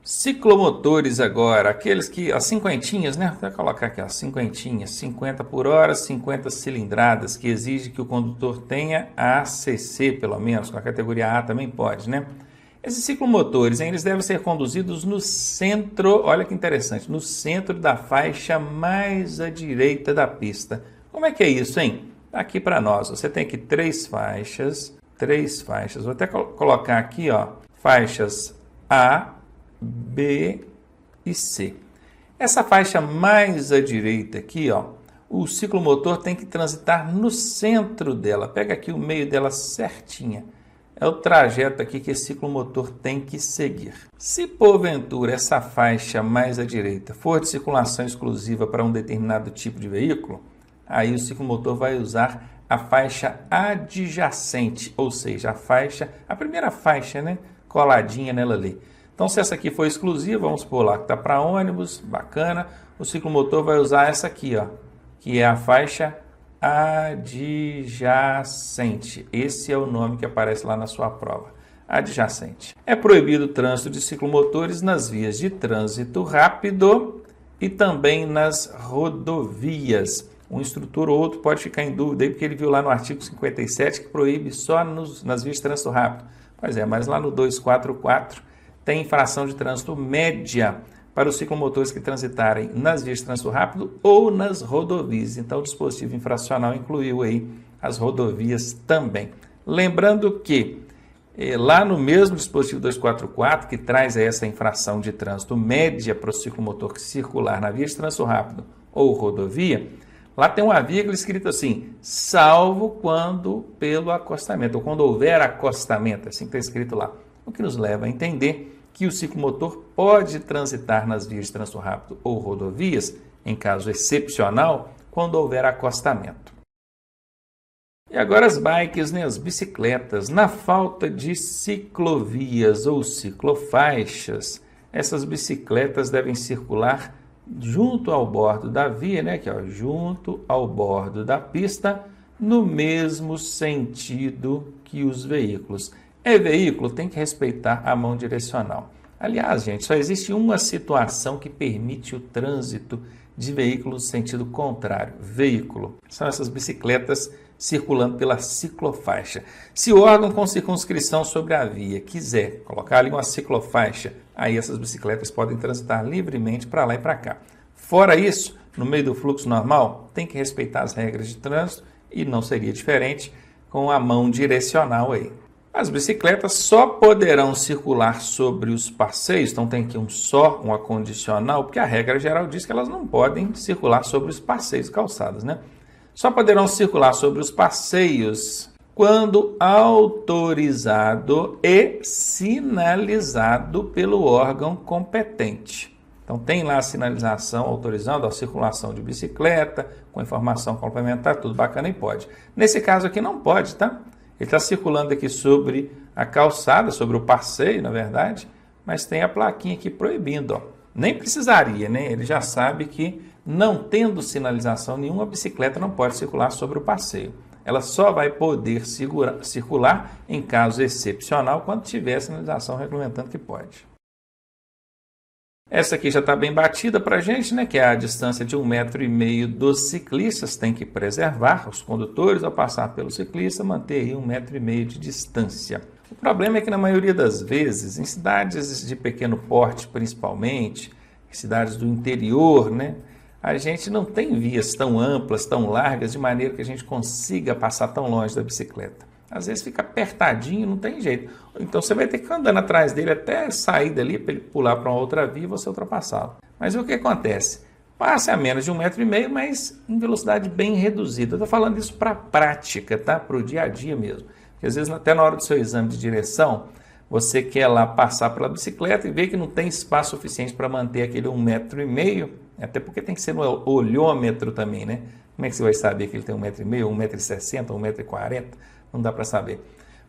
Ciclomotores agora, aqueles que, as cinquentinhas, né? Vou colocar aqui, ó, cinquentinhas, 50 por hora, 50 cilindradas, que exige que o condutor tenha ACC, pelo menos, com a categoria A também pode, né? Esses ciclomotores, hein, eles devem ser conduzidos no centro, olha que interessante, no centro da faixa mais à direita da pista. Como é que é isso, hein? Aqui para nós, você tem aqui três faixas, vou até colocar aqui, ó, faixas A, B e C. Essa faixa mais à direita aqui, ó, o ciclomotor tem que transitar no centro dela. Pega aqui o meio dela certinha. É o trajeto aqui que esse ciclomotor tem que seguir. Se porventura essa faixa mais à direita for de circulação exclusiva para um determinado tipo de veículo, aí o ciclomotor vai usar a faixa adjacente, ou seja, a primeira faixa, né, coladinha nela ali. Então, se essa aqui for exclusiva, vamos supor lá que está para ônibus, bacana, o ciclomotor vai usar essa aqui, ó, que é a faixa adjacente. Esse é o nome que aparece lá na sua prova, adjacente. É proibido o trânsito de ciclomotores nas vias de trânsito rápido e também nas rodovias. Um instrutor ou outro pode ficar em dúvida aí, porque ele viu lá no artigo 57 que proíbe só nas vias de trânsito rápido. Pois é, mas lá no 244 tem infração de trânsito média para os ciclomotores que transitarem nas vias de trânsito rápido ou nas rodovias. Então, o dispositivo infracional incluiu aí as rodovias também. Lembrando que lá no mesmo dispositivo 244, que traz essa infração de trânsito média para o ciclomotor que circular na via de trânsito rápido ou rodovia, lá tem uma vírgula escrita assim, salvo quando pelo acostamento, ou quando houver acostamento, assim que está escrito lá. O que nos leva a entender que o ciclomotor pode transitar nas vias de trânsito rápido ou rodovias, em caso excepcional, quando houver acostamento. E agora as bikes, né, as bicicletas. Na falta de ciclovias ou ciclofaixas, essas bicicletas devem circular junto ao bordo da via, né, aqui, ó, junto ao bordo da pista, no mesmo sentido que os veículos. Veículo tem que respeitar a mão direcional. Aliás, gente, só existe uma situação que permite o trânsito de veículos no sentido contrário. Veículo. São essas bicicletas circulando pela ciclofaixa. Se o órgão com circunscrição sobre a via quiser colocar ali uma ciclofaixa, aí essas bicicletas podem transitar livremente para lá e para cá. Fora isso, no meio do fluxo normal, tem que respeitar as regras de trânsito e não seria diferente com a mão direcional aí. As bicicletas só poderão circular sobre os passeios, então tem aqui um acondicional, porque a regra geral diz que elas não podem circular sobre os passeios, calçadas, né? Só poderão circular sobre os passeios quando autorizado e sinalizado pelo órgão competente. Então tem lá a sinalização autorizando a circulação de bicicleta, com informação complementar, tudo bacana e pode. Nesse caso aqui não pode, tá? Ele está circulando aqui sobre a calçada, sobre o passeio, na verdade, mas tem a plaquinha aqui proibindo, ó. Nem precisaria, né? Ele já sabe que, não tendo sinalização nenhuma, a bicicleta não pode circular sobre o passeio. Ela só vai poder circular em caso excepcional quando tiver sinalização regulamentando que pode. Essa aqui já está bem batida para a gente, né? Que é a distância de 1,5 m dos ciclistas, tem que preservar os condutores ao passar pelo ciclista, manter aí 1,5 m de distância. O problema é que na maioria das vezes, em cidades de pequeno porte principalmente, em cidades do interior, né? A gente não tem vias tão amplas, tão largas, de maneira que a gente consiga passar tão longe da bicicleta. Às vezes fica apertadinho, não tem jeito. Então você vai ter que ficar andando atrás dele até sair dali para ele pular para uma outra via e você ultrapassá-lo. Mas o que acontece? Passa a menos de 1,5 m, mas em velocidade bem reduzida. Eu estou falando isso para a prática, tá? Para o dia a dia mesmo. Porque às vezes até na hora do seu exame de direção, você quer lá passar pela bicicleta e vê que não tem espaço suficiente para manter aquele 1,5 m, até porque tem que ser no olhômetro também, né? Como é que você vai saber que ele tem 1,5 m, 1,60 m, 1,40 m? Não dá para saber.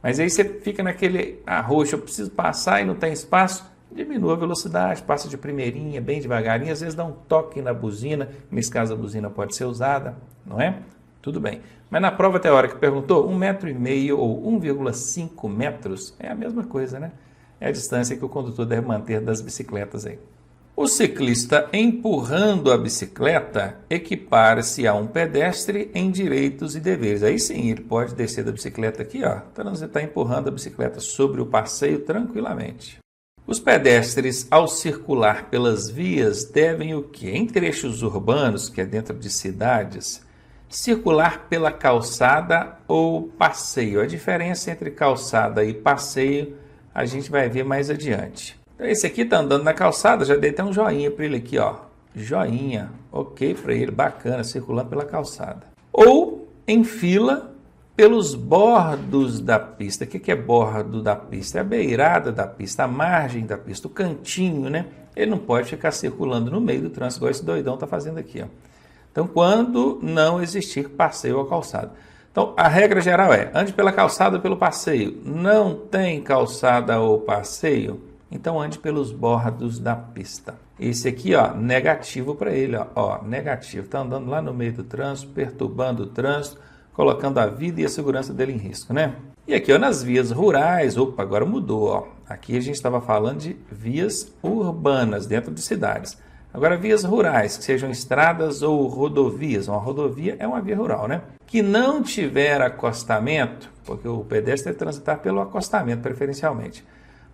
Mas aí você fica naquele arroxo, eu preciso passar e não tem espaço, diminua a velocidade, passa de primeirinha, bem devagarinho, às vezes dá um toque na buzina, nesse caso a buzina pode ser usada, não é? Tudo bem. Mas na prova teórica perguntou 1,5 m ou 1,5 metros, é a mesma coisa, né? É a distância que o condutor deve manter das bicicletas aí. O ciclista empurrando a bicicleta equipara-se a um pedestre em direitos e deveres. Aí sim, ele pode descer da bicicleta aqui, ó, está empurrando a bicicleta sobre o passeio tranquilamente. Os pedestres, ao circular pelas vias, devem o quê? Em trechos urbanos, que é dentro de cidades, circular pela calçada ou passeio. A diferença entre calçada e passeio a gente vai ver mais adiante. Esse aqui está andando na calçada, já dei até um joinha para ele aqui, ó. Joinha, ok para ele, bacana, circulando pela calçada. Ou em fila pelos bordos da pista. O que é bordo da pista? É a beirada da pista, a margem da pista, o cantinho, né? Ele não pode ficar circulando no meio do trânsito, igual esse doidão está fazendo aqui, ó. Então, quando não existir passeio ou calçada. Então, a regra geral é, ande pela calçada ou pelo passeio. Não tem calçada ou passeio, então ande pelos bordos da pista. Esse aqui, ó, negativo para ele, ó, negativo. Está andando lá no meio do trânsito, perturbando o trânsito, colocando a vida e a segurança dele em risco, né? E aqui, ó, nas vias rurais, opa, agora mudou, ó. Aqui a gente estava falando de vias urbanas, dentro de cidades. Agora, vias rurais, que sejam estradas ou rodovias. Uma rodovia é uma via rural, né? Que não tiver acostamento, porque o pedestre deve transitar pelo acostamento, preferencialmente.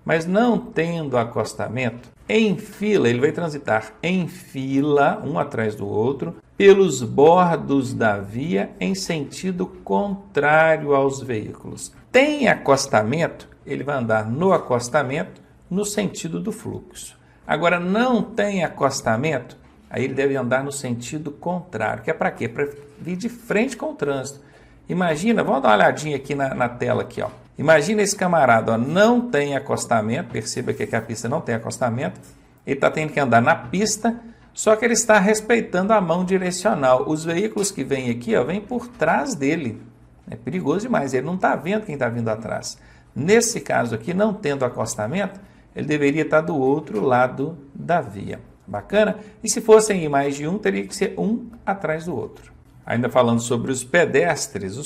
Mas não tendo acostamento, em fila, ele vai transitar em fila, um atrás do outro, pelos bordos da via em sentido contrário aos veículos. Tem acostamento, ele vai andar no acostamento no sentido do fluxo. Agora, não tem acostamento, aí ele deve andar no sentido contrário, que é para quê? Para vir de frente com o trânsito. Imagina, vamos dar uma olhadinha aqui na tela, aqui, ó. Imagina esse camarada, ó, não tem acostamento, perceba que aqui a pista não tem acostamento, ele está tendo que andar na pista, só que ele está respeitando a mão direcional. Os veículos que vêm aqui, ó, vêm por trás dele. É perigoso demais, ele não está vendo quem está vindo atrás. Nesse caso aqui, não tendo acostamento, ele deveria estar do outro lado da via. Bacana? E se fossem mais de um, teria que ser um atrás do outro. Ainda falando sobre os pedestres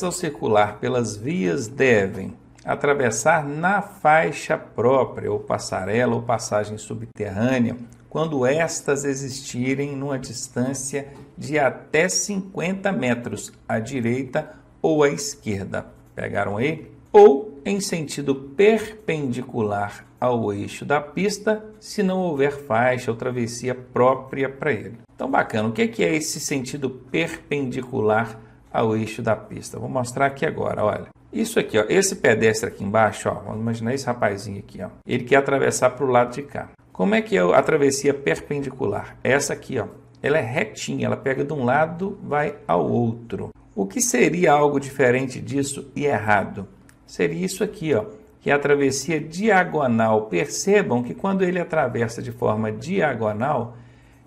ao circular pelas vias devem atravessar na faixa própria, ou passarela, ou passagem subterrânea, quando estas existirem numa distância de até 50 metros à direita ou à esquerda. Pegaram aí? Ou em sentido perpendicular ao eixo da pista, se não houver faixa ou travessia própria para ele. Então, bacana. O que é esse sentido perpendicular ao eixo da pista? Vou mostrar aqui agora, olha. Isso aqui, ó, esse pedestre aqui embaixo, ó, vamos imaginar esse rapazinho aqui, ó. Ele quer atravessar para o lado de cá. Como é que é a travessia perpendicular? Essa aqui, ó, ela é retinha, ela pega de um lado, vai ao outro. O que seria algo diferente disso e errado? Seria isso aqui, ó, que é a travessia diagonal. Percebam que quando ele atravessa de forma diagonal,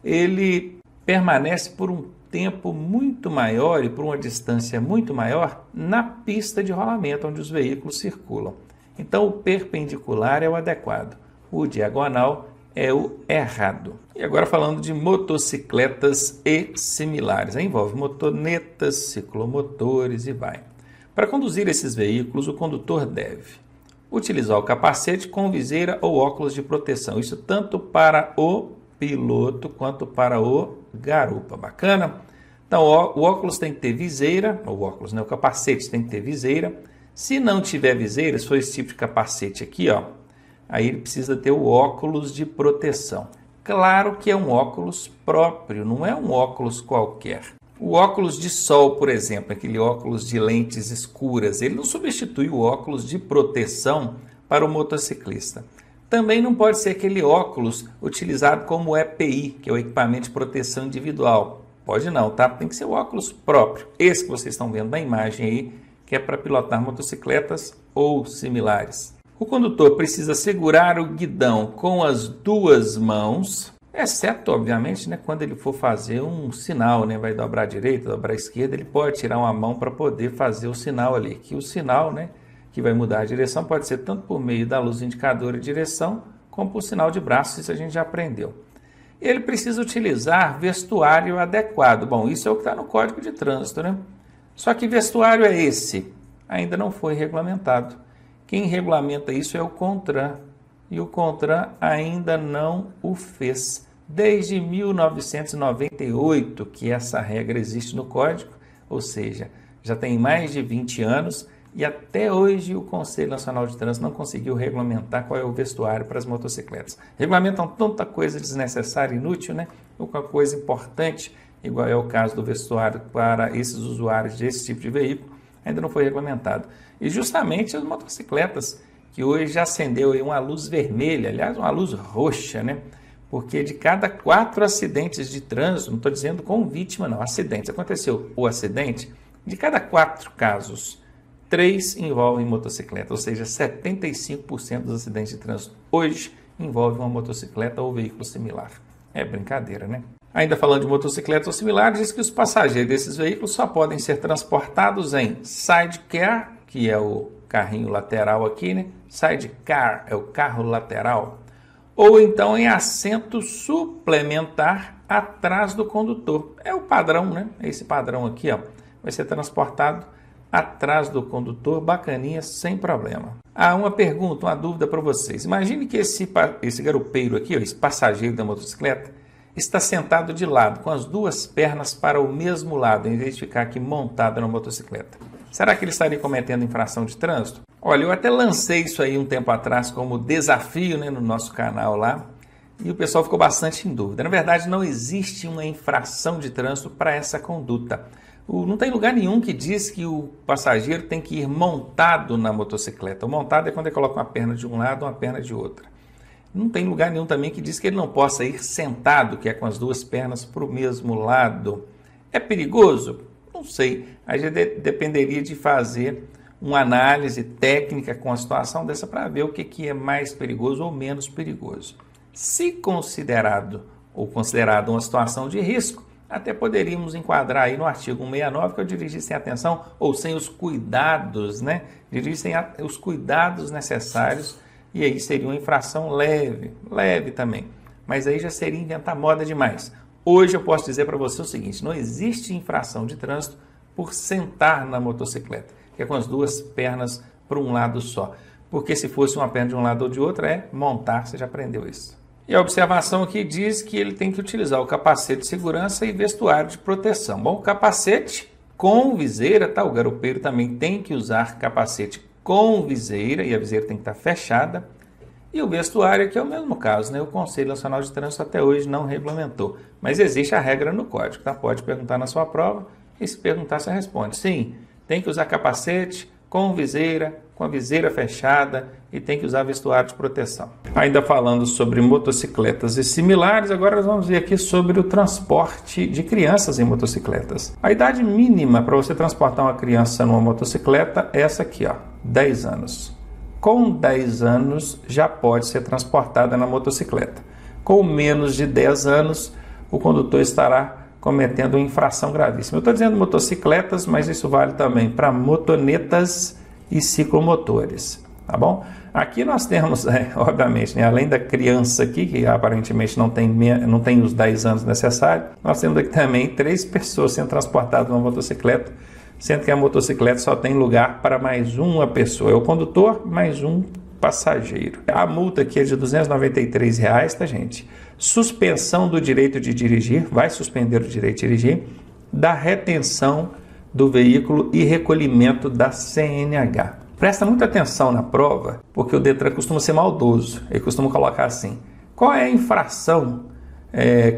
ele permanece por um tempo muito maior e por uma distância muito maior na pista de rolamento, onde os veículos circulam. Então, o perpendicular é o adequado, o diagonal é o errado. E agora falando de motocicletas e similares. Aí envolve motonetas, ciclomotores e vai. Para conduzir esses veículos, o condutor deve utilizar o capacete com viseira ou óculos de proteção. Isso tanto para o piloto quanto para o garupa. Bacana? Então, o óculos tem que ter viseira, o capacete tem que ter viseira. Se não tiver viseira, se for esse tipo de capacete aqui, ó, aí ele precisa ter o óculos de proteção. Claro que é um óculos próprio, não é um óculos qualquer. O óculos de sol, por exemplo, aquele óculos de lentes escuras, ele não substitui o óculos de proteção para o motociclista. Também não pode ser aquele óculos utilizado como EPI, que é o equipamento de proteção individual. Pode não, tá? Tem que ser o óculos próprio. Esse que vocês estão vendo na imagem aí, que é para pilotar motocicletas ou similares. O condutor precisa segurar o guidão com as duas mãos, exceto, obviamente, né, quando ele for fazer um sinal, né, vai dobrar a direita, dobrar a esquerda, ele pode tirar uma mão para poder fazer o sinal ali. Que o sinal, né, que vai mudar a direção pode ser tanto por meio da luz indicadora de direção, como por sinal de braço, isso a gente já aprendeu. Ele precisa utilizar vestuário adequado. Bom, isso é o que está no Código de Trânsito, né? Só que vestuário é esse? Ainda não foi regulamentado. Quem regulamenta isso é o CONTRAN, e o CONTRAN ainda não o fez. Desde 1998 que essa regra existe no Código, ou seja, já tem mais de 20 anos, e até hoje o Conselho Nacional de Trânsito não conseguiu regulamentar qual é o vestuário para as motocicletas. Regulamentam tanta coisa desnecessária e inútil, né? Uma coisa importante, igual é o caso do vestuário para esses usuários desse tipo de veículo, ainda não foi regulamentado. E justamente as motocicletas, que hoje já acendeu aí uma luz vermelha, aliás, uma luz roxa, né? Porque de cada 4 acidentes de trânsito, não estou dizendo com vítima, não, acidentes, aconteceu o acidente, de cada 4 casos, 3 envolvem motocicleta, ou seja, 75% dos acidentes de trânsito hoje envolvem uma motocicleta ou veículo similar. É brincadeira, né? Ainda falando de motocicletas ou similares, diz que os passageiros desses veículos só podem ser transportados em sidecar, que é o carrinho lateral aqui, né? Sidecar é o carro lateral. Ou então em assento suplementar atrás do condutor. É o padrão, né? Esse padrão aqui, ó, vai ser transportado atrás do condutor, bacaninha, sem problema. Uma pergunta, uma dúvida para vocês. Imagine que esse garupeiro aqui, ó, esse passageiro da motocicleta, está sentado de lado, com as 2 pernas para o mesmo lado, em vez de ficar aqui montado na motocicleta. Será que ele estaria cometendo infração de trânsito? Olha, eu até lancei isso aí um tempo atrás como desafio, né, no nosso canal lá, e o pessoal ficou bastante em dúvida. Na verdade, não existe uma infração de trânsito para essa conduta. Não tem lugar nenhum que diz que o passageiro tem que ir montado na motocicleta. O montado é quando ele coloca uma perna de um lado e uma perna de outra. Não tem lugar nenhum também que diz que ele não possa ir sentado, que é com as 2 pernas para o mesmo lado. É perigoso? Não sei. A gente dependeria de fazer uma análise técnica com a situação dessa para ver o que é mais perigoso ou menos perigoso. Se considerado uma situação de risco, até poderíamos enquadrar aí no artigo 169 que eu dirigi sem atenção ou sem os cuidados, né? Dirigir sem os cuidados necessários, e aí seria uma infração leve também. Mas aí já seria inventar moda demais. Hoje eu posso dizer para você o seguinte: não existe infração de trânsito por sentar na motocicleta, que é com as 2 pernas para um lado só. Porque se fosse uma perna de um lado ou de outro, é montar, você já aprendeu isso. E a observação aqui diz que ele tem que utilizar o capacete de segurança e vestuário de proteção. Bom, capacete com viseira, tá? O garupeiro também tem que usar capacete com viseira, e a viseira tem que estar fechada. E o vestuário aqui é o mesmo caso, né? O Conselho Nacional de Trânsito até hoje não regulamentou. Mas existe a regra no código, tá? Pode perguntar na sua prova, e se perguntar, você responde. Sim, tem que usar capacete com viseira, com a viseira fechada, e tem que usar vestuário de proteção. Ainda falando sobre motocicletas e similares, agora nós vamos ver aqui sobre o transporte de crianças em motocicletas. A idade mínima para você transportar uma criança numa motocicleta é essa aqui, ó, 10 anos. Com 10 anos já pode ser transportada na motocicleta. Com menos de 10 anos, o condutor estará cometendo uma infração gravíssima. Eu estou dizendo motocicletas, mas isso vale também para motonetas e ciclomotores, tá bom? Aqui nós temos, obviamente, né, além da criança aqui, que aparentemente não tem os 10 anos necessários, nós temos aqui também 3 pessoas sendo transportadas numa motocicleta, sendo que a motocicleta só tem lugar para mais uma pessoa. É o condutor mais um passageiro. A multa aqui é de R$ 293, tá, gente? Suspensão do direito de dirigir, vai suspender o direito de dirigir, da retenção do veículo e recolhimento da CNH. Presta muita atenção na prova, porque o Detran costuma ser maldoso. Ele costuma colocar assim: qual é a infração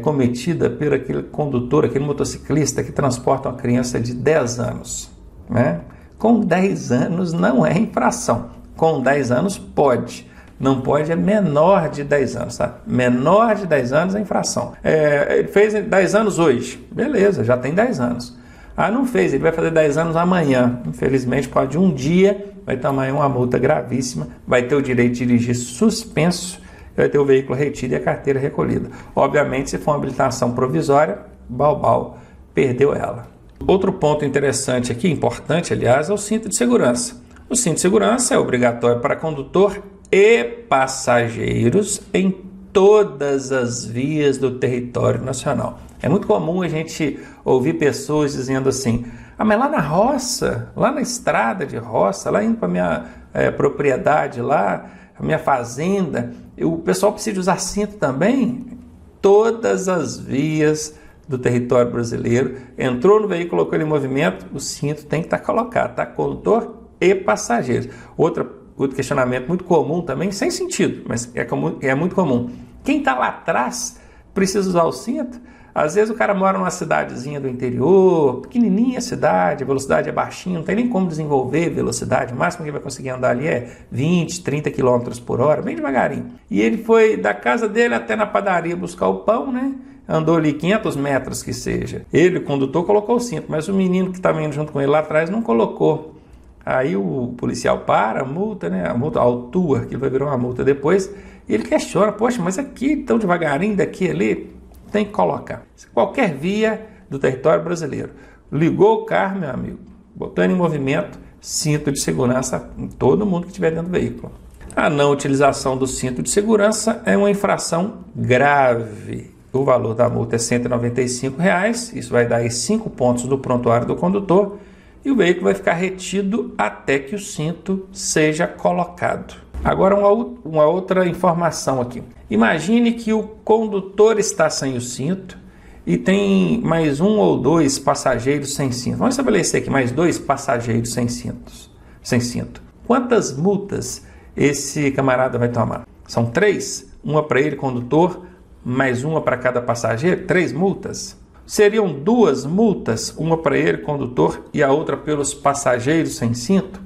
cometida por aquele condutor, aquele motociclista que transporta uma criança de 10 anos? Né? Com 10 anos não é infração. Com 10 anos pode. Não pode é menor de 10 anos, tá? Menor de 10 anos é infração. Ele fez 10 anos hoje. Beleza, já tem 10 anos. Não fez, ele vai fazer 10 anos amanhã. Infelizmente, por causa de um dia, vai tomar uma multa gravíssima, vai ter o direito de dirigir suspenso, vai ter o veículo retido e a carteira recolhida. Obviamente, se for uma habilitação provisória, perdeu ela. Outro ponto interessante aqui, importante, aliás, é o cinto de segurança. O cinto de segurança é obrigatório para condutor e passageiros em todas as vias do território nacional. É muito comum a gente ouvir pessoas dizendo assim: Ah, mas lá na roça, lá na estrada de roça, lá indo para a minha propriedade lá, a minha fazenda, o pessoal precisa usar cinto também? Todas as vias do território brasileiro, entrou no veículo, colocou ele em movimento, o cinto tem que estar colocado, tá? Condutor e passageiros. Outro questionamento muito comum também, sem sentido, mas é muito comum. Quem está lá atrás precisa usar o cinto? Às vezes o cara mora numa cidadezinha do interior, pequenininha a cidade, a velocidade é baixinha, não tem nem como desenvolver velocidade, o máximo que ele vai conseguir andar ali é 20, 30 km por hora, bem devagarinho. E ele foi da casa dele até na padaria buscar o pão, né? Andou ali 500 metros que seja. Ele, o condutor, colocou o cinto, mas o menino que estava indo junto com ele lá atrás não colocou. Aí o policial para, multa, né? A multa autua, que vai virar uma multa depois, e ele questiona, poxa, mas aqui tão devagarinho, daqui ali, tem que colocar. Qualquer via do território brasileiro. Ligou o carro, meu amigo, botou ele em movimento, cinto de segurança em todo mundo que estiver dentro do veículo. A não utilização do cinto de segurança é uma infração grave. O valor da multa é R$ 195, isso vai dar aí 5 pontos do prontuário do condutor e o veículo vai ficar retido até que o cinto seja colocado. Agora uma outra informação aqui. Imagine que o condutor está sem o cinto e tem mais um ou dois passageiros sem cinto. Vamos estabelecer aqui mais 2 passageiros sem cinto. Quantas multas esse camarada vai tomar? São 3? Uma para ele, condutor, mais uma para cada passageiro? 3 multas? Seriam 2 multas, uma para ele, condutor, e a outra pelos passageiros sem cinto?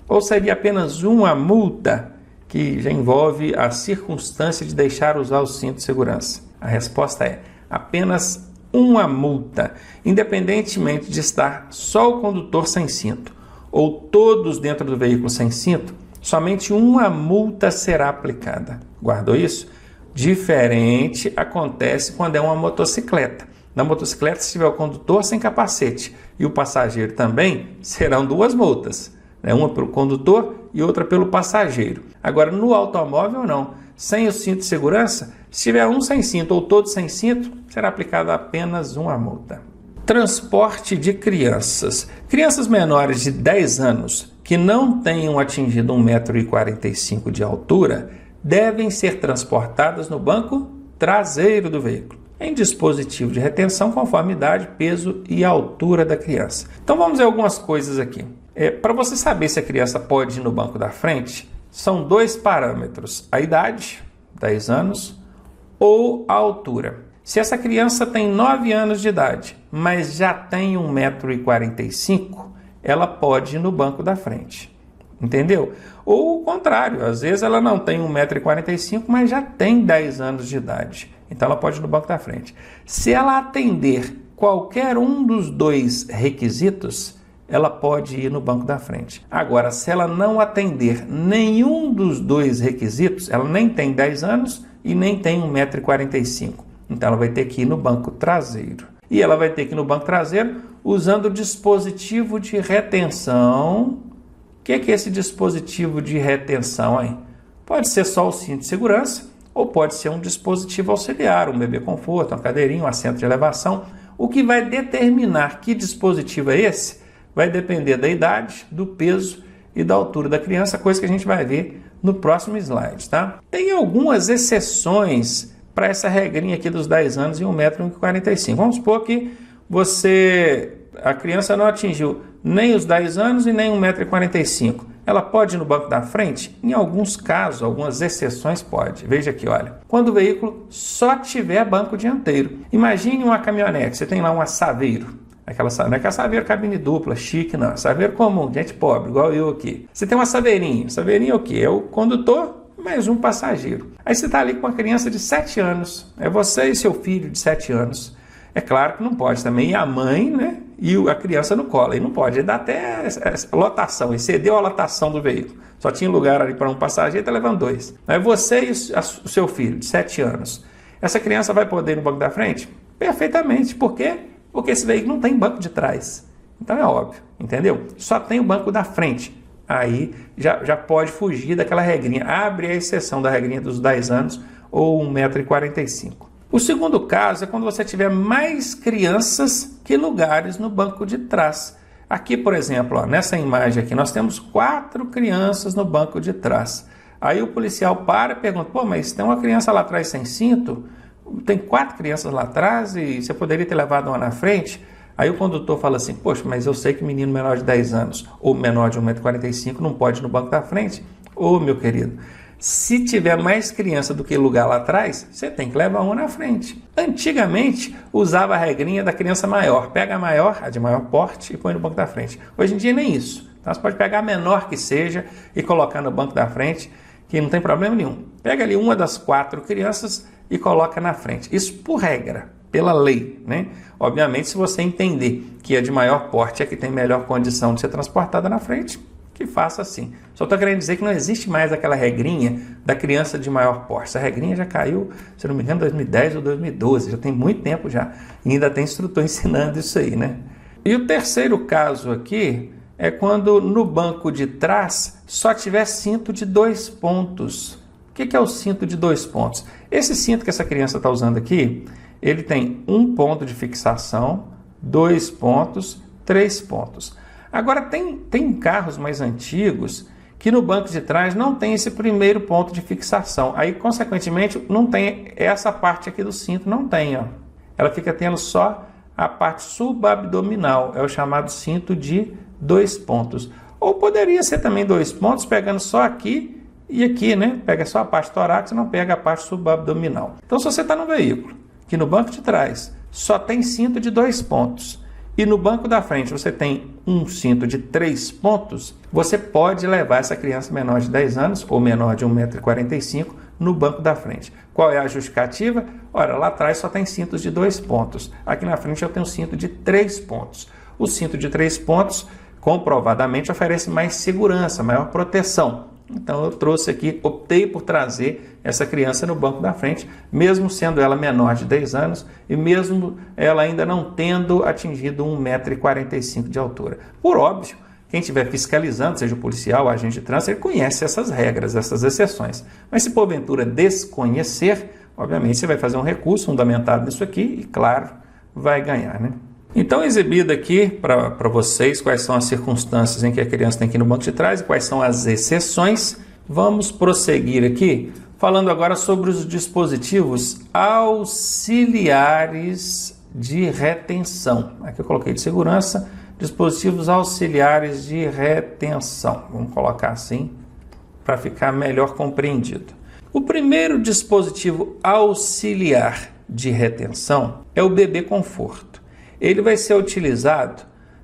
Ou seria apenas uma multa que já envolve a circunstância de deixar usar o cinto de segurança? A resposta é apenas uma multa, independentemente de estar só o condutor sem cinto ou todos dentro do veículo sem cinto, somente uma multa será aplicada. Guardou isso? Diferente acontece quando é uma motocicleta. Na motocicleta, se tiver o condutor sem capacete e o passageiro também, serão 2 multas. Uma pelo condutor e outra pelo passageiro. Agora, no automóvel, não. Sem o cinto de segurança, se tiver um sem cinto ou todos sem cinto, será aplicada apenas uma multa. Transporte de crianças. Crianças menores de 10 anos que não tenham atingido 1,45 m de altura devem ser transportadas no banco traseiro do veículo, em dispositivo de retenção conforme idade, peso e altura da criança. Então vamos ver algumas coisas aqui. Para você saber se a criança pode ir no banco da frente, são 2 parâmetros: a idade, 10 anos, ou a altura. Se essa criança tem 9 anos de idade, mas já tem 1,45 m, ela pode ir no banco da frente. Entendeu? Ou o contrário, às vezes ela não tem 1,45 m, mas já tem 10 anos de idade. Então ela pode ir no banco da frente. Se ela atender qualquer um dos 2 requisitos, ela pode ir no banco da frente. Agora, se ela não atender nenhum dos 2 requisitos, ela nem tem 10 anos e nem tem 1,45 m. Então ela vai ter que ir no banco traseiro. E ela vai ter que ir no banco traseiro usando o dispositivo de retenção. O que é esse dispositivo de retenção, hein? Pode ser só o cinto de segurança ou pode ser um dispositivo auxiliar, um bebê conforto, uma cadeirinha, um assento de elevação. O que vai determinar que dispositivo é esse vai depender da idade, do peso e da altura da criança, coisa que a gente vai ver no próximo slide, tá? Tem algumas exceções para essa regrinha aqui dos 10 anos e 1,45 m. Vamos supor que a criança não atingiu nem os 10 anos e nem 1,45 m. Ela pode ir no banco da frente? Em alguns casos, algumas exceções pode. Veja aqui, olha. Quando o veículo só tiver banco dianteiro. Imagine uma caminhonete, você tem lá um Saveiro. Não é aquela Saveiro cabine dupla, chique, não. Saveiro comum, gente pobre, igual eu aqui. Você tem uma Saveirinho. Saveirinho é o quê? É o condutor mais um passageiro. Aí você está ali com uma criança de 7 anos. É você e seu filho de 7 anos. É claro que não pode também ir a mãe, né? E a criança no colo. Aí não pode. Aí dá até lotação. Excedeu a lotação do veículo. Só tinha lugar ali para um passageiro, está levando 2. Aí você e o seu filho de 7 anos. Essa criança vai poder ir no banco da frente? Perfeitamente. Por quê? Porque esse veículo não tem banco de trás. Então é óbvio, entendeu? Só tem o banco da frente. Aí já pode fugir daquela regrinha. Abre a exceção da regrinha dos 10 anos ou 1,45 m. O segundo caso é quando você tiver mais crianças que lugares no banco de trás. Aqui, por exemplo, ó, nessa imagem aqui, nós temos 4 crianças no banco de trás. Aí o policial para e pergunta, pô, mas tem uma criança lá atrás sem cinto? Tem 4 crianças lá atrás e você poderia ter levado uma na frente? Aí o condutor fala assim, poxa, mas eu sei que menino menor de 10 anos ou menor de 1,45 m não pode ir no banco da frente. Ô, meu querido, se tiver mais criança do que lugar lá atrás, você tem que levar uma na frente. Antigamente, usava a regrinha da criança maior. Pega a maior, a de maior porte, e põe no banco da frente. Hoje em dia, nem isso. Então, você pode pegar a menor que seja e colocar no banco da frente, que não tem problema nenhum. Pega ali uma das 4 crianças e coloca na frente. Isso por regra, pela lei, né? Obviamente, se você entender que a de maior porte é que tem melhor condição de ser transportada na frente, que faça assim. Só estou querendo dizer que não existe mais aquela regrinha da criança de maior porte. Essa regrinha já caiu, se não me engano, em 2010 ou 2012, já tem muito tempo já. E ainda tem instrutor ensinando isso aí, né? E o terceiro caso aqui é quando no banco de trás só tiver cinto de 2 pontos. O que é o cinto de 2 pontos? Esse cinto que essa criança está usando aqui, ele tem 1 ponto de fixação, 2 pontos, 3 pontos. Agora, tem carros mais antigos que no banco de trás não tem esse primeiro ponto de fixação. Aí, consequentemente, não tem essa parte aqui do cinto, não tem, ó. Ela fica tendo só a parte subabdominal, é o chamado cinto de 2 pontos. Ou poderia ser também 2 pontos, pegando só aqui e aqui, né? Pega só a parte torácica e não pega a parte subabdominal. Então, se você está no veículo, que no banco de trás só tem cinto de 2 pontos, e no banco da frente você tem um cinto de 3 pontos, você pode levar essa criança menor de 10 anos ou menor de 1,45 m no banco da frente. Qual é a justificativa? Ora, lá atrás só tem cintos de 2 pontos. Aqui na frente eu tenho um cinto de 3 pontos. O cinto de 3 pontos comprovadamente oferece mais segurança, maior proteção. Então eu trouxe aqui, optei por trazer essa criança no banco da frente, mesmo sendo ela menor de 10 anos e mesmo ela ainda não tendo atingido 1,45 m de altura. Por óbvio, quem estiver fiscalizando, seja o policial, o agente de trânsito, ele conhece essas regras, essas exceções. Mas se porventura desconhecer, obviamente você vai fazer um recurso fundamentado nisso aqui e, claro, vai ganhar, né? Então, exibido aqui para vocês quais são as circunstâncias em que a criança tem que ir no banco de trás e quais são as exceções, vamos prosseguir aqui falando agora sobre os dispositivos auxiliares de retenção. Aqui eu coloquei de segurança, dispositivos auxiliares de retenção. Vamos colocar assim para ficar melhor compreendido. O primeiro dispositivo auxiliar de retenção é o bebê conforto. Ele vai ser utilizado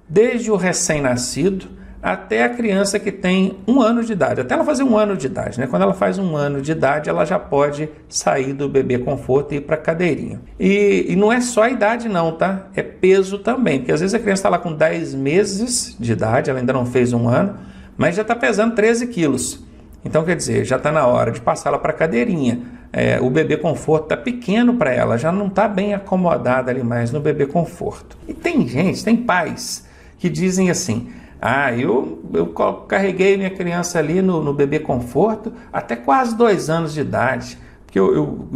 desde o recém-nascido até a criança que tem 1 ano de idade, até ela fazer 1 ano de idade, né? Quando ela faz 1 ano de idade, ela já pode sair do bebê conforto e ir para a cadeirinha. E não é só a idade não, tá? É peso também, porque às vezes a criança está lá com 10 meses de idade, ela ainda não fez 1 ano, mas já está pesando 13 quilos. Então, quer dizer, já está na hora de passá-la para a cadeirinha. O bebê conforto está pequeno para ela, já não está bem acomodada ali mais no bebê conforto. E tem gente, tem pais que dizem assim, eu carreguei minha criança ali no bebê conforto até quase 2 anos de idade, porque eu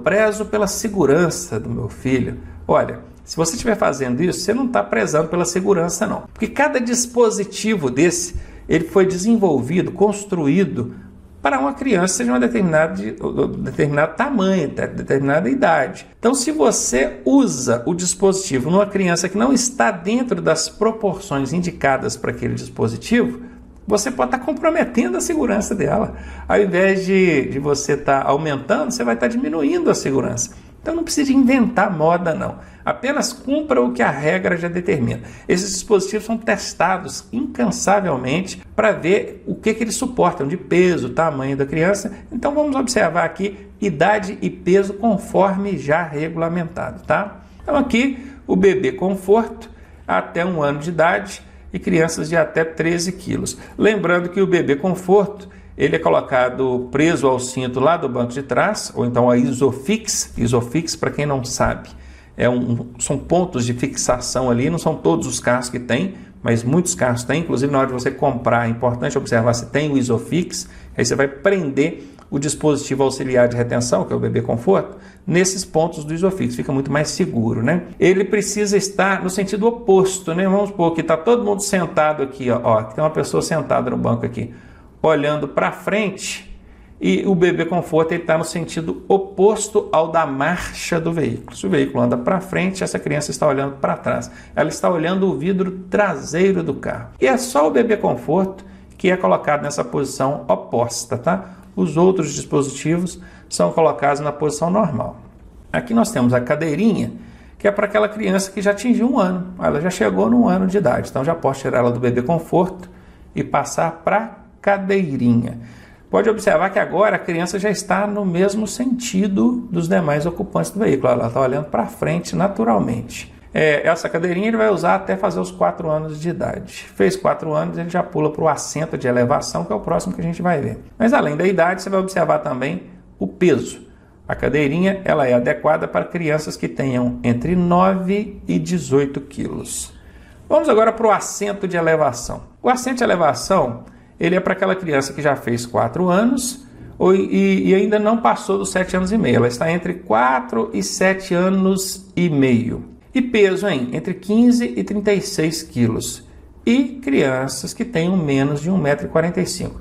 prezo pela segurança do meu filho. Olha, se você estiver fazendo isso, você não está prezando pela segurança não, porque cada dispositivo desse, ele foi desenvolvido, construído para uma criança de um determinado tamanho, determinada idade. Então, se você usa o dispositivo numa criança que não está dentro das proporções indicadas para aquele dispositivo, você pode estar comprometendo a segurança dela. Ao invés de você estar aumentando, você vai estar diminuindo a segurança. Então, não precisa inventar moda, não. Apenas cumpra o que a regra já determina. Esses dispositivos são testados incansavelmente para ver o que eles suportam de peso, tamanho da criança. Então, vamos observar aqui idade e peso conforme já regulamentado, tá? Então, aqui o bebê conforto até 1 ano de idade e crianças de até 13 quilos. Lembrando que o bebê conforto, ele é colocado preso ao cinto lá do banco de trás, ou então a Isofix. Isofix, para quem não sabe, são pontos de fixação ali, não são todos os carros que tem, mas muitos carros têm, inclusive na hora de você comprar, é importante observar se tem o Isofix, aí você vai prender o dispositivo auxiliar de retenção, que é o bebê conforto, nesses pontos do Isofix, fica muito mais seguro, né? Ele precisa estar no sentido oposto, né? Vamos supor que está todo mundo sentado aqui, ó, tem uma pessoa sentada no banco aqui, olhando para frente, e o bebê conforto está no sentido oposto ao da marcha do veículo. Se o veículo anda para frente, essa criança está olhando para trás. Ela está olhando o vidro traseiro do carro. E é só o bebê conforto que é colocado nessa posição oposta, tá? Os outros dispositivos são colocados na posição normal. Aqui nós temos a cadeirinha, que é para aquela criança que já atingiu 1 ano. Ela já chegou no 1 ano de idade. Então já posso tirar ela do bebê conforto e passar para a cadeirinha. Pode observar que agora a criança já está no mesmo sentido dos demais ocupantes do veículo. Ela está olhando para frente naturalmente. Essa cadeirinha ele vai usar até fazer os 4 anos de idade. Fez 4 anos, ele já pula para o assento de elevação, que é o próximo que a gente vai ver. Mas além da idade, você vai observar também o peso. A cadeirinha ela é adequada para crianças que tenham entre 9 e 18 quilos. Vamos agora para o assento de elevação. O assento de elevação ele é para aquela criança que já fez 4 anos e ainda não passou dos 7 anos e meio. Ela está entre 4 e 7 anos e meio. E peso, entre 15 e 36 quilos. E crianças que tenham menos de 1,45 m.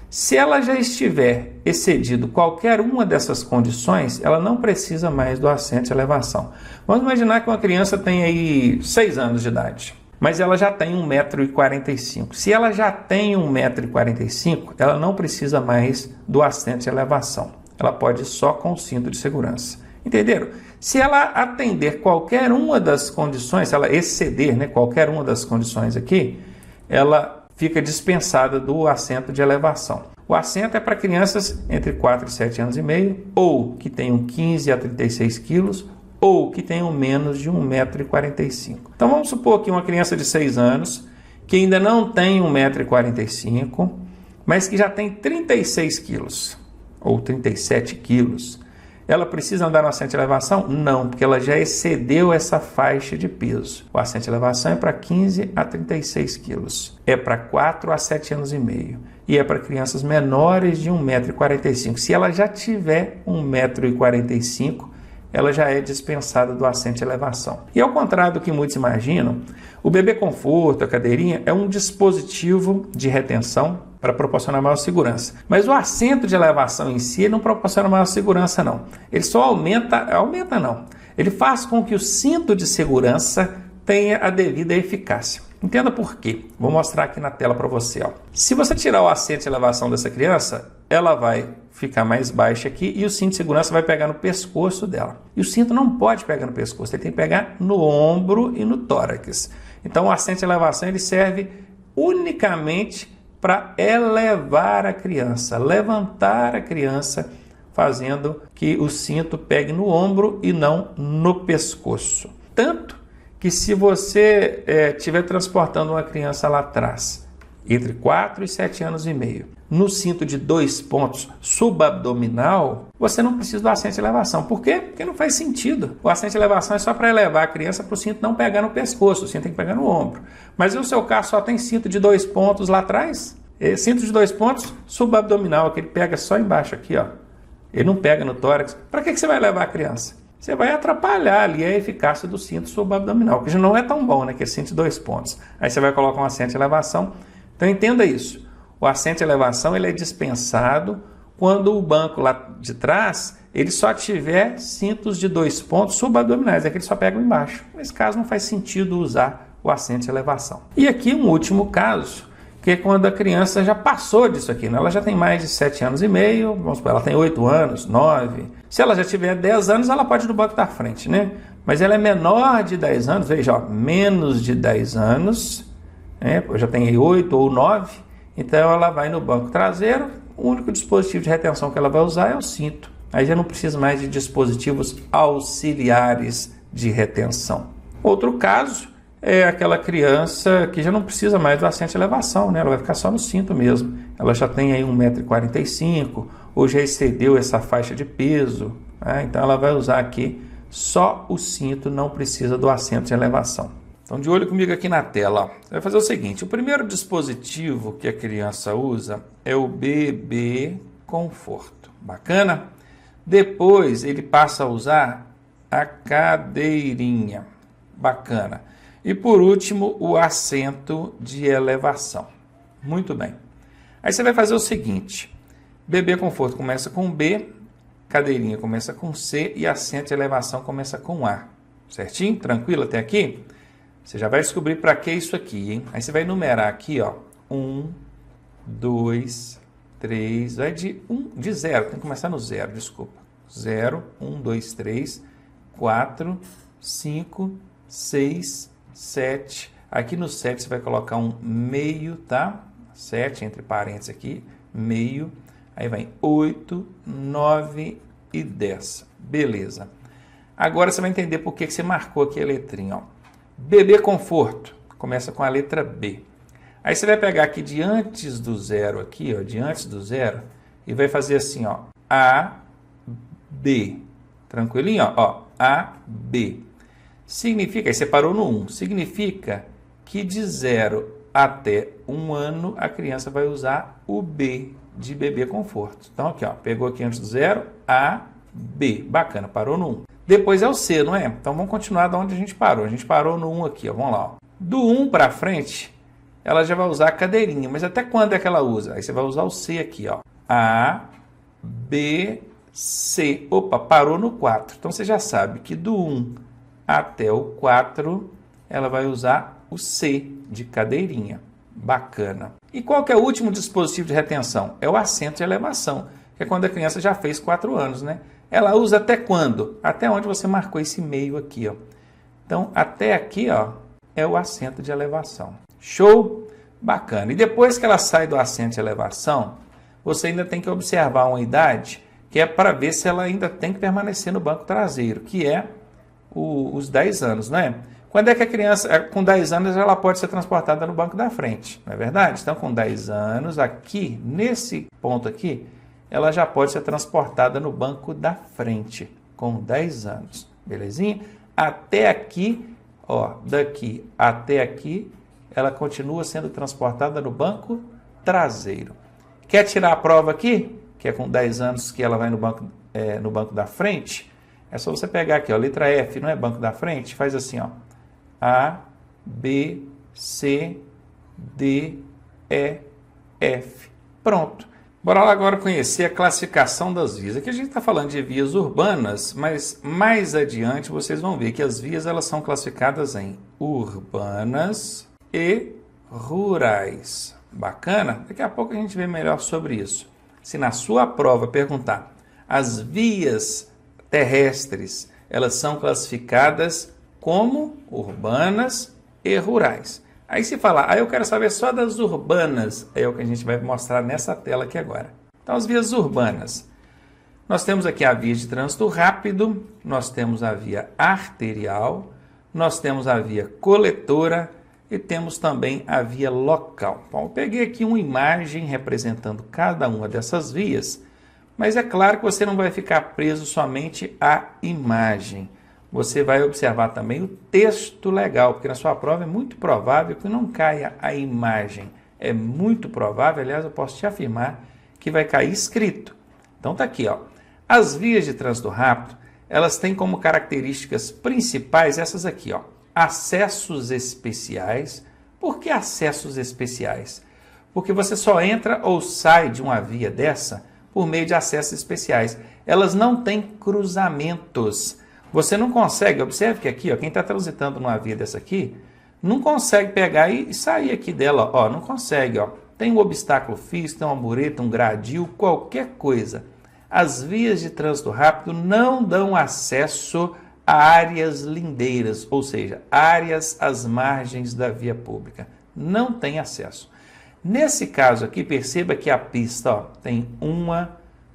Se ela já estiver excedido qualquer uma dessas condições, ela não precisa mais do assento de elevação. Vamos imaginar que uma criança tem aí 6 anos de idade. Mas ela já tem 1,45 m. Se ela já tem 1,45 m, ela não precisa mais do assento de elevação. Ela pode ir só com o cinto de segurança. Entenderam? Se ela atender qualquer uma das condições, se ela exceder qualquer uma das condições aqui, ela fica dispensada do assento de elevação. O assento é para crianças entre 4 e 7 anos e meio, ou que tenham 15 a 36 quilos, ou que tenham menos de 1,45 m. Então vamos supor que uma criança de 6 anos, que ainda não tem 1,45 m, mas que já tem 36 quilos, ou 37 quilos, ela precisa andar no assento de elevação? Não, porque ela já excedeu essa faixa de peso. O assento de elevação é para 15 a 36 quilos, é para 4 a 7 anos e meio, e é para crianças menores de 1,45 m. Se ela já tiver 1,45 m, ela já é dispensada do assento de elevação. E ao contrário do que muitos imaginam, o bebê conforto, a cadeirinha, é um dispositivo de retenção para proporcionar maior segurança. Mas o assento de elevação em si não proporciona maior segurança, não. Ele só aumenta não. Ele faz com que o cinto de segurança tenha a devida eficácia. Entenda por quê. Vou mostrar aqui na tela para você. Se você tirar o assento de elevação dessa criança, ela vai ficar mais baixa aqui e o cinto de segurança vai pegar no pescoço dela. E o cinto não pode pegar no pescoço, ele tem que pegar no ombro e no tórax. Então o assento de elevação ele serve unicamente para elevar a criança, levantar a criança, fazendo que o cinto pegue no ombro e não no pescoço. Tanto que se você estiver transportando uma criança lá atrás, entre 4 e 7 anos e meio, no cinto de 2 pontos subabdominal, você não precisa do assento de elevação. Por quê? Porque não faz sentido. O assento de elevação é só para elevar a criança para o cinto não pegar no pescoço, o cinto tem que pegar no ombro. Mas no seu caso só tem cinto de 2 pontos lá atrás? Cinto de 2 pontos subabdominal, que ele pega só embaixo aqui, Ele não pega no tórax. Para que você vai levar a criança? Você vai atrapalhar ali a eficácia do cinto subabdominal, que já não é tão bom, que é cinto de 2 pontos. Aí você vai colocar um assento de elevação. Então entenda isso. O assento de elevação ele é dispensado quando o banco lá de trás ele só tiver cintos de 2 pontos subabdominais, é que ele só pega embaixo. Nesse caso não faz sentido usar o assento de elevação. E aqui um último caso, que é quando a criança já passou disso aqui, Ela já tem mais de 7 anos e meio, vamos supor, ela tem 8 anos, 9. Se ela já tiver 10 anos, ela pode ir no banco da frente, Mas ela é menor de 10 anos, veja, menos de 10 anos, já tem 8 ou 9, então ela vai no banco traseiro, o único dispositivo de retenção que ela vai usar é o cinto. Aí já não precisa mais de dispositivos auxiliares de retenção. Outro caso é aquela criança que já não precisa mais do assento de elevação, Ela vai ficar só no cinto mesmo. Ela já tem aí 1,45 m, ou já excedeu essa faixa de peso, então ela vai usar aqui só o cinto, não precisa do assento de elevação. Então, de olho comigo aqui na tela. Você vai fazer o seguinte, o primeiro dispositivo que a criança usa é o bebê conforto. Bacana? Depois ele passa a usar a cadeirinha. Bacana. E por último, o assento de elevação. Muito bem. Aí você vai fazer o seguinte: bebê conforto começa com B, cadeirinha começa com C e assento de elevação começa com A. Certinho? Tranquilo até aqui? Você já vai descobrir para que isso aqui, hein? Aí você vai numerar aqui, ó. 1, 2, 3, vai de 0, tem que começar no 0, desculpa. 0, 1, 2, 3, 4, 5, 6, 7. Aqui no 7 você vai colocar um meio, tá? 7, entre parênteses aqui, meio. Aí vai 8, 9 e 10. Beleza. Agora você vai entender por que você marcou aqui a letrinha, ó. Bebê conforto, começa com a letra B. Aí você vai pegar aqui de antes do 0 aqui, ó, de antes do 0, e vai fazer assim, ó, A, B. Tranquilinho, ó, A, B. Significa, aí você parou no 1, significa que de 0 até 1 ano a criança vai usar o B de bebê conforto. Então aqui, ó, pegou aqui antes do 0, A, B. Bacana, parou no 1. Depois é o C, não é? Então vamos continuar de onde a gente parou. A gente parou no 1 aqui, ó, vamos lá. Ó. Do 1 para frente, ela já vai usar a cadeirinha, mas até quando é que ela usa? Aí você vai usar o C aqui, ó. A, B, C. Opa, parou no 4. Então você já sabe que do 1 até o 4, ela vai usar o C de cadeirinha. Bacana. E qual que é o último dispositivo de retenção? É o assento de elevação, que é quando a criança já fez 4 anos, né? Ela usa até quando? Até onde você marcou esse meio aqui, ó. Então, até aqui, ó, é o assento de elevação. Show? Bacana. E depois que ela sai do assento de elevação, você ainda tem que observar uma idade que é para ver se ela ainda tem que permanecer no banco traseiro, que é os 10 anos, né? Quando é que a criança, com 10 anos, ela pode ser transportada no banco da frente, não é verdade? Então, com 10 anos, aqui, nesse ponto aqui, ela já pode ser transportada no banco da frente, com 10 anos, belezinha? Até aqui, ó, daqui até aqui, ela continua sendo transportada no banco traseiro. Quer tirar a prova aqui? Que é com 10 anos que ela vai no banco da frente? É só você pegar aqui, ó, letra F, não é banco da frente? Faz assim, ó. A, B, C, D, E, F. Pronto. Bora lá agora conhecer a classificação das vias. Aqui a gente está falando de vias urbanas, mas mais adiante vocês vão ver que as vias elas são classificadas em urbanas e rurais. Bacana? Daqui a pouco a gente vê melhor sobre isso. Se na sua prova perguntar, as vias terrestres, elas são classificadas como urbanas e rurais. Aí se falar, eu quero saber só das urbanas, é o que a gente vai mostrar nessa tela aqui agora. Então, as vias urbanas. Nós temos aqui a via de trânsito rápido, nós temos a via arterial, nós temos a via coletora e temos também a via local. Bom, eu peguei aqui uma imagem representando cada uma dessas vias, mas é claro que você não vai ficar preso somente à imagem. Você vai observar também o texto legal, porque na sua prova é muito provável que não caia a imagem. É muito provável, aliás, eu posso te afirmar que vai cair escrito. Então tá aqui, ó. As vias de trânsito rápido, elas têm como características principais essas aqui, ó. Acessos especiais. Por que acessos especiais? Porque você só entra ou sai de uma via dessa por meio de acessos especiais. Elas não têm cruzamentos. Você não consegue, observe que aqui, ó, quem está transitando numa via dessa aqui, não consegue pegar e sair aqui dela, ó, não consegue, ó. Tem um obstáculo físico, tem uma mureta, um gradil, qualquer coisa. As vias de trânsito rápido não dão acesso a áreas lindeiras, ou seja, áreas às margens da via pública. Não tem acesso. Nesse caso aqui, perceba que a pista, ó, tem 1,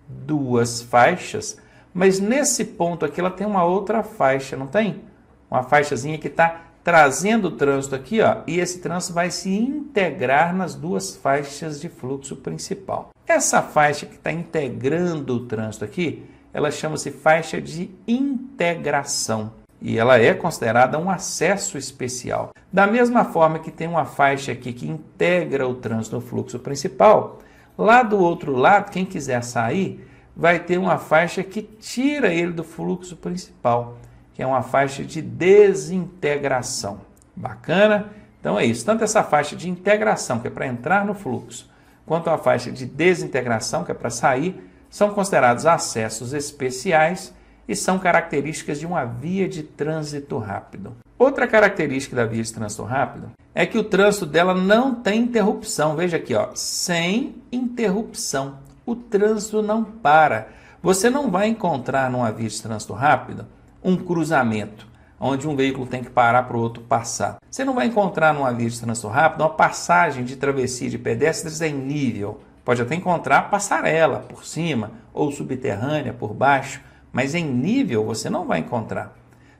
2 faixas, mas nesse ponto aqui ela tem uma outra faixa, não tem? Uma faixazinha que está trazendo o trânsito aqui, ó, e esse trânsito vai se integrar nas 2 faixas de fluxo principal. Essa faixa que está integrando o trânsito aqui, ela chama-se faixa de integração e ela é considerada um acesso especial. Da mesma forma que tem uma faixa aqui que integra o trânsito no fluxo principal, Lá do outro lado, quem quiser sair, vai ter uma faixa que tira ele do fluxo principal, que é uma faixa de desintegração. Bacana? Então é isso, tanto essa faixa de integração, que é para entrar no fluxo, quanto a faixa de desintegração, que é para sair, são considerados acessos especiais e são características de uma via de trânsito rápido. Outra característica da via de trânsito rápido é que o trânsito dela não tem interrupção. Veja aqui, ó, sem interrupção. O trânsito não para. Você não vai encontrar numa via de trânsito rápido um cruzamento, onde um veículo tem que parar para o outro passar. Você não vai encontrar numa via de trânsito rápido uma passagem de travessia de pedestres em nível. Pode até encontrar passarela por cima ou subterrânea por baixo, mas em nível você não vai encontrar.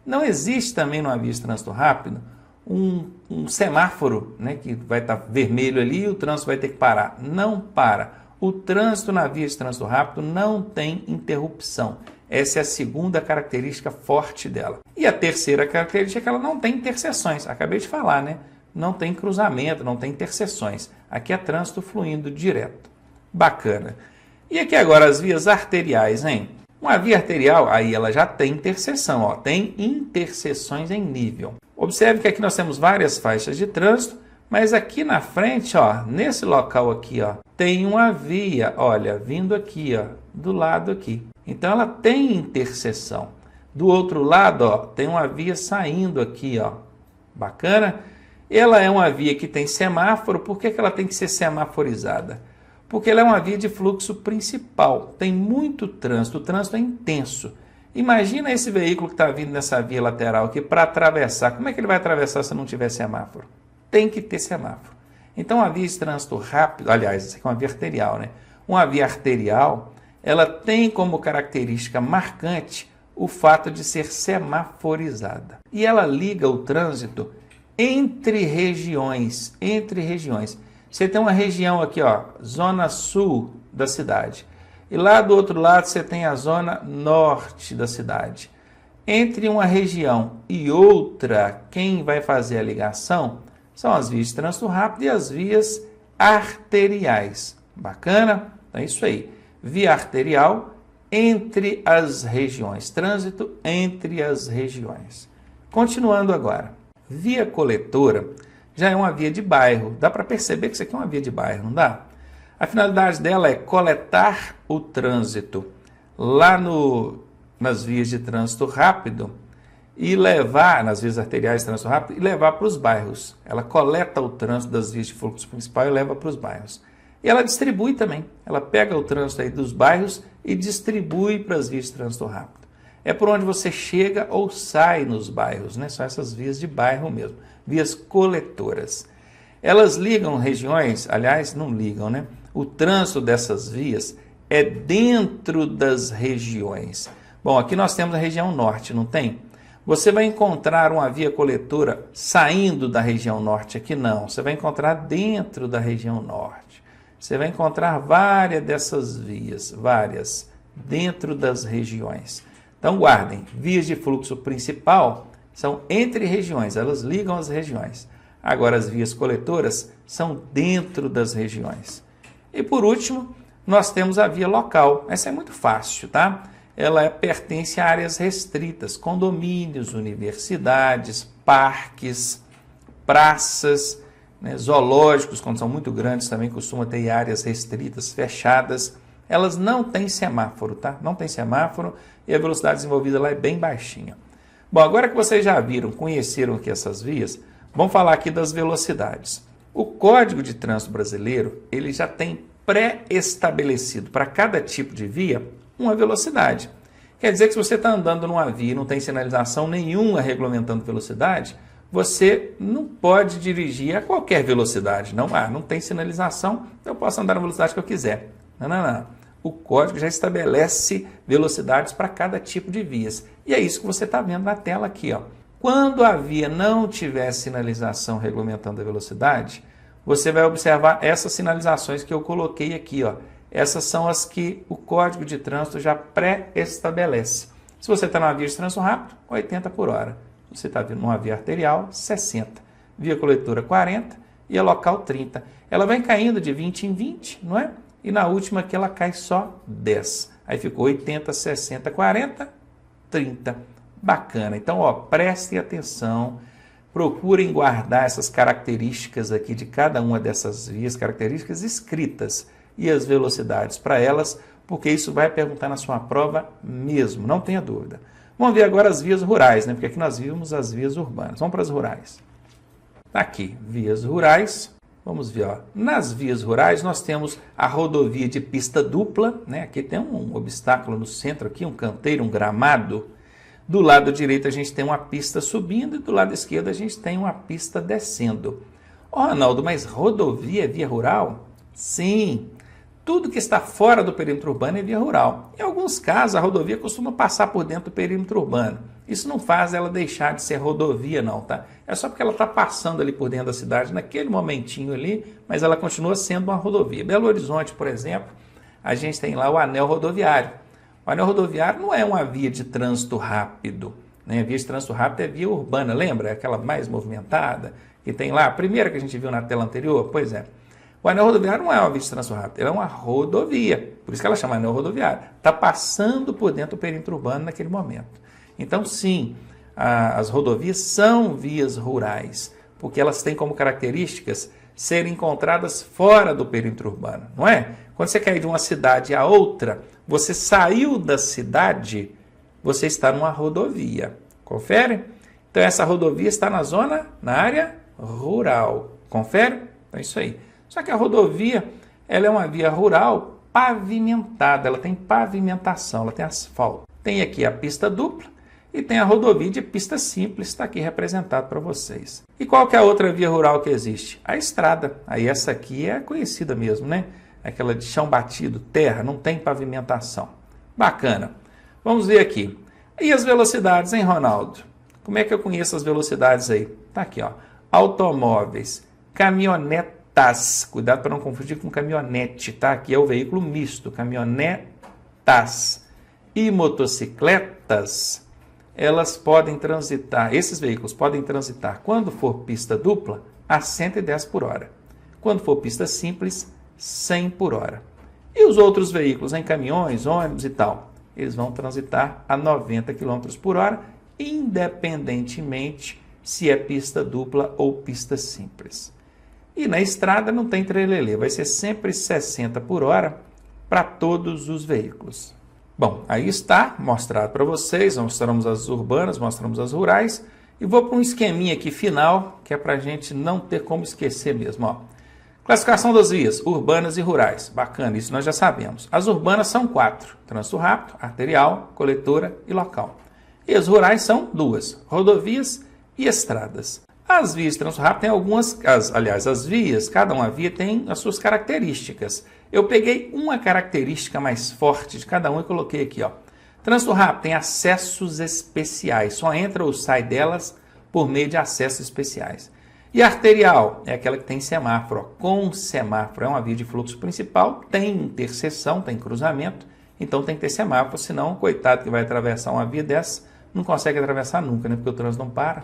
Não existe também numa via de trânsito rápido um semáforo, né, que vai estar vermelho ali e o trânsito vai ter que parar. Não para. O trânsito na via de trânsito rápido não tem interrupção. Essa é a segunda característica forte dela. E a terceira característica é que ela não tem interseções. Acabei de falar, né? Não tem cruzamento, não tem interseções. Aqui é trânsito fluindo direto. Bacana. E aqui agora as vias arteriais, hein? Uma via arterial, aí ela já tem interseção, ó, tem interseções em nível. Observe que aqui nós temos várias faixas de trânsito, mas aqui na frente, ó, nesse local aqui, ó, tem uma via, olha, vindo aqui, ó, do lado aqui. Então ela tem interseção. Do outro lado, ó, tem uma via saindo aqui, ó. Bacana? Ela é uma via que tem semáforo. Por que ela tem que ser semaforizada? Porque ela é uma via de fluxo principal. Tem muito trânsito, o trânsito é intenso. Imagina esse veículo que está vindo nessa via lateral aqui para atravessar. Como é que ele vai atravessar se não tiver semáforo? Tem que ter semáforo. Então a via de trânsito rápido, aliás, isso aqui é uma via arterial, né? Uma via arterial, ela tem como característica marcante o fato de ser semaforizada. E ela liga o trânsito entre regiões. Você tem uma região aqui, ó, zona sul da cidade. E lá do outro lado você tem a zona norte da cidade. Entre uma região e outra, quem vai fazer a ligação são as vias de trânsito rápido e as vias arteriais. Bacana? Então é isso aí. Via arterial entre as regiões. Trânsito entre as regiões. Continuando agora. Via coletora já é uma via de bairro. Dá para perceber que isso aqui é uma via de bairro, não dá? A finalidade dela é coletar o trânsito lá nas vias de trânsito rápido e levar, nas vias arteriais de trânsito rápido, e levar para os bairros. Ela coleta o trânsito das vias de fluxo principal e leva para os bairros. E ela distribui também. Ela pega o trânsito aí dos bairros e distribui para as vias de trânsito rápido. É por onde você chega ou sai nos bairros, né? São essas vias de bairro mesmo, vias coletoras. Elas ligam regiões, aliás, não ligam, né? O trânsito dessas vias é dentro das regiões. Bom, aqui nós temos a região norte, não tem? Você vai encontrar uma via coletora saindo da região norte aqui? Não, você vai encontrar dentro da região norte. Você vai encontrar várias dessas vias, várias, dentro das regiões. Então guardem, vias de fluxo principal são entre regiões, elas ligam as regiões. Agora as vias coletoras são dentro das regiões. E por último, nós temos a via local. Essa é muito fácil, tá? Ela pertence a áreas restritas, condomínios, universidades, parques, praças, né, zoológicos, quando são muito grandes, também costumam ter áreas restritas, fechadas. Elas não têm semáforo, tá? Não tem semáforo e a velocidade desenvolvida lá é bem baixinha. Bom, agora que vocês já viram, conheceram aqui essas vias, vamos falar aqui das velocidades. O Código de Trânsito Brasileiro, ele já tem pré-estabelecido para cada tipo de via uma velocidade. Quer dizer que se você está andando numa via e não tem sinalização nenhuma regulamentando velocidade, você não pode dirigir a qualquer velocidade. Não tem sinalização, eu posso andar na velocidade que eu quiser. Não. O código já estabelece velocidades para cada tipo de vias. E é isso que você está vendo na tela aqui, ó. Quando a via não tiver sinalização regulamentando a velocidade, você vai observar essas sinalizações que eu coloquei aqui, ó. Essas são as que o Código de Trânsito já pré-estabelece. Se você está numa via de trânsito rápido, 80 por hora. Se você está numa via arterial, 60. Via coletora, 40 e a local, 30. Ela vai caindo de 20 em 20, não é? e na última aqui ela cai só 10. Aí ficou 80, 60, 40, 30. Bacana. Então, ó, prestem atenção, procurem guardar essas características aqui de cada uma dessas vias, características escritas e as velocidades para elas, porque isso vai perguntar na sua prova mesmo, não tenha dúvida. Vamos ver agora as vias rurais, né? Porque aqui nós vimos as vias urbanas. Vamos para as rurais. Aqui, vias rurais. Vamos ver, ó. Nas vias rurais nós temos a rodovia de pista dupla, né? Aqui tem um obstáculo no centro, aqui, um canteiro, um gramado. Do lado direito a gente tem uma pista subindo e do lado esquerdo a gente tem uma pista descendo. Ó, Ronaldo, mas rodovia é via rural? Sim. Tudo que está fora do perímetro urbano é via rural. Em alguns casos, a rodovia costuma passar por dentro do perímetro urbano. Isso não faz ela deixar de ser rodovia, não, tá? É só porque ela está passando ali por dentro da cidade naquele momentinho ali, mas ela continua sendo uma rodovia. Belo Horizonte, por exemplo, a gente tem lá o anel rodoviário. O anel rodoviário não é uma via de trânsito rápido, né? A via de trânsito rápido é via urbana, lembra? É aquela mais movimentada, que tem lá, a primeira que a gente viu na tela anterior, pois é. O anel rodoviário não é uma via de trânsito rápido, ela é uma rodovia, por isso que ela chama anel rodoviário. Está passando por dentro do perímetro urbano naquele momento. Então, sim, as rodovias são vias rurais, porque elas têm como características serem encontradas fora do perímetro urbano, não é? Quando você quer ir de uma cidade a outra, você saiu da cidade, você está numa rodovia. Confere? Então, essa rodovia está na área rural. Confere? Então, é isso aí. Só que a rodovia, ela é uma via rural pavimentada, ela tem pavimentação, ela tem asfalto. Tem aqui a pista dupla e tem a rodovia de pista simples, está aqui representado para vocês. E qual que é a outra via rural que existe? A estrada. Aí essa aqui é conhecida mesmo, né? Aquela de chão batido, terra, não tem pavimentação. Bacana. Vamos ver aqui. E as velocidades, hein, Ronaldo? Como é que eu conheço as velocidades aí? Tá aqui, ó. Automóveis, caminhonetas. Cuidado para não confundir com caminhonete, tá? Aqui é o veículo misto, caminhonetas. E motocicletas, elas podem transitar, esses veículos podem transitar, quando for pista dupla, a 110 por hora. Quando for pista simples, 100 por hora. E os outros veículos, em caminhões, ônibus e tal, eles vão transitar a 90 km por hora, independentemente se é pista dupla ou pista simples. E na estrada não tem trelelê, vai ser sempre 60 por hora para todos os veículos. Bom, aí está mostrado para vocês, mostramos as urbanas, mostramos as rurais, e vou para um esqueminha aqui final, que é para a gente não ter como esquecer mesmo, ó. Classificação das vias, urbanas e rurais. Bacana, isso nós já sabemos. As urbanas são 4, trânsito rápido, arterial, coletora e local. E as rurais são 2, rodovias e estradas. As vias de trânsito rápido têm algumas, as vias, cada uma via tem as suas características. Eu peguei uma característica mais forte de cada uma e coloquei aqui, ó. Trânsito rápido tem acessos especiais, só entra ou sai delas por meio de acessos especiais. E a arterial é aquela que tem semáforo, ó, com semáforo, é uma via de fluxo principal, tem interseção, tem cruzamento, então tem que ter semáforo, senão o coitado que vai atravessar uma via dessa não consegue atravessar nunca, né, porque o trânsito não para.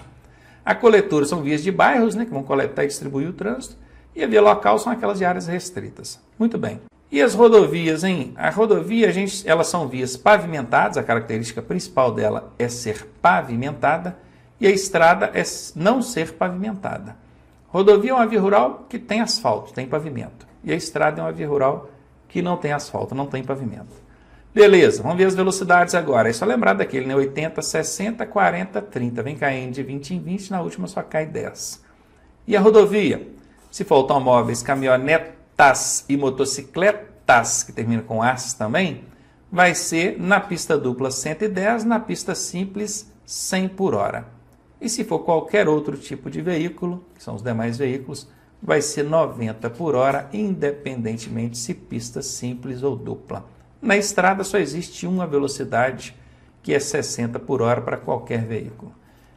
A coletora são vias de bairros, né, que vão coletar e distribuir o trânsito, e a via local são aquelas de áreas restritas. Muito bem. E as rodovias, hein? A rodovia, elas são vias pavimentadas, a característica principal dela é ser pavimentada, e a estrada é não ser pavimentada. Rodovia é uma via rural que tem asfalto, tem pavimento. E a estrada é uma via rural que não tem asfalto, não tem pavimento. Beleza, vamos ver as velocidades agora. É só lembrar daquele, né? 80, 60, 40, 30. Vem caindo de 20 em 20, na última só cai 10. E a rodovia? Se for automóveis, caminhonetas e motocicletas, que termina com as também, vai ser na pista dupla 110, na pista simples 100 por hora. E se for qualquer outro tipo de veículo, que são os demais veículos, vai ser 90 por hora, independentemente se pista simples ou dupla. Na estrada só existe uma velocidade, que é 60 por hora para qualquer veículo.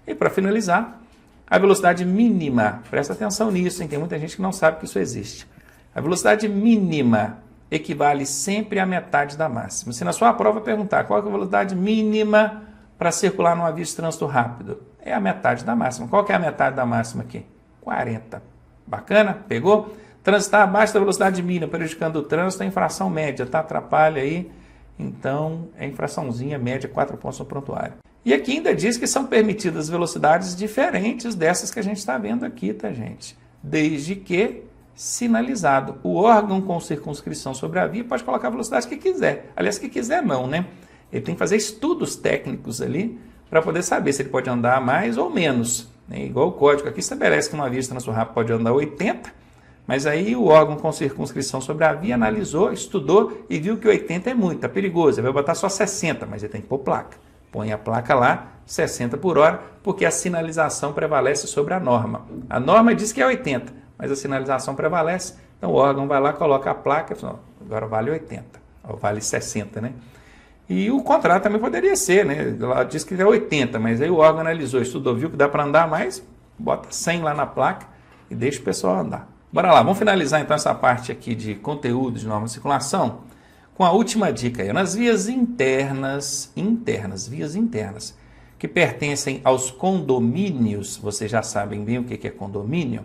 E para finalizar, a velocidade mínima, presta atenção nisso, hein? Tem muita gente que não sabe que isso existe. A velocidade mínima equivale sempre à metade da máxima. Se na sua prova perguntar qual é a velocidade mínima para circular numa via de trânsito rápido, é a metade da máxima. Qual que é a metade da máxima aqui? 40. Bacana? Pegou? Transitar abaixo da velocidade mínima, prejudicando o trânsito, é infração média, tá? Atrapalha aí. Então, é infraçãozinha média, 4 pontos no prontuário. E aqui ainda diz que são permitidas velocidades diferentes dessas que a gente está vendo aqui, tá, gente? Desde que sinalizado. O órgão com circunscrição sobre a via pode colocar a velocidade que quiser. Aliás, que quiser não, né? Ele tem que fazer estudos técnicos ali para poder saber se ele pode andar mais ou menos. Né? Igual o código aqui estabelece que uma via de trânsito rápido pode andar 80, mas aí o órgão com circunscrição sobre a via analisou, estudou e viu que 80 é muito, é perigoso. Ele vai botar só 60, mas ele tem que pôr placa. Põe a placa lá, 60 por hora, porque a sinalização prevalece sobre a norma. A norma diz que é 80, mas a sinalização prevalece. Então o órgão vai lá, coloca a placa e fala, agora vale 80, ou vale 60, né? E o contrário também poderia ser, né? Ela diz que é 80, mas aí o órgão analisou, estudou, viu que dá para andar mais, bota 100 lá na placa e deixa o pessoal andar. Bora lá, vamos finalizar então essa parte aqui de conteúdo de norma de circulação com a última dica aí. Nas vias internas, vias internas, que pertencem aos condomínios, vocês já sabem bem o que é condomínio,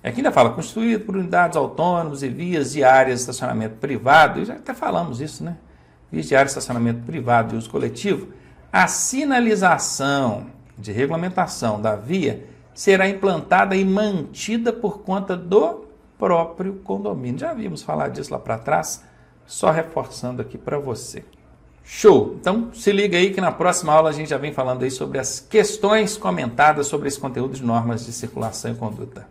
aqui ainda fala, constituído por unidades autônomas e vias de áreas de estacionamento privado, e já até falamos isso, né? Vias de área de estacionamento privado de uso coletivo, a sinalização de regulamentação da via será implantada e mantida por conta do próprio condomínio. Já vimos falar disso lá para trás, só reforçando aqui para você. Show! Então, se liga aí que na próxima aula a gente já vem falando aí sobre as questões comentadas sobre esse conteúdo de normas de circulação e conduta.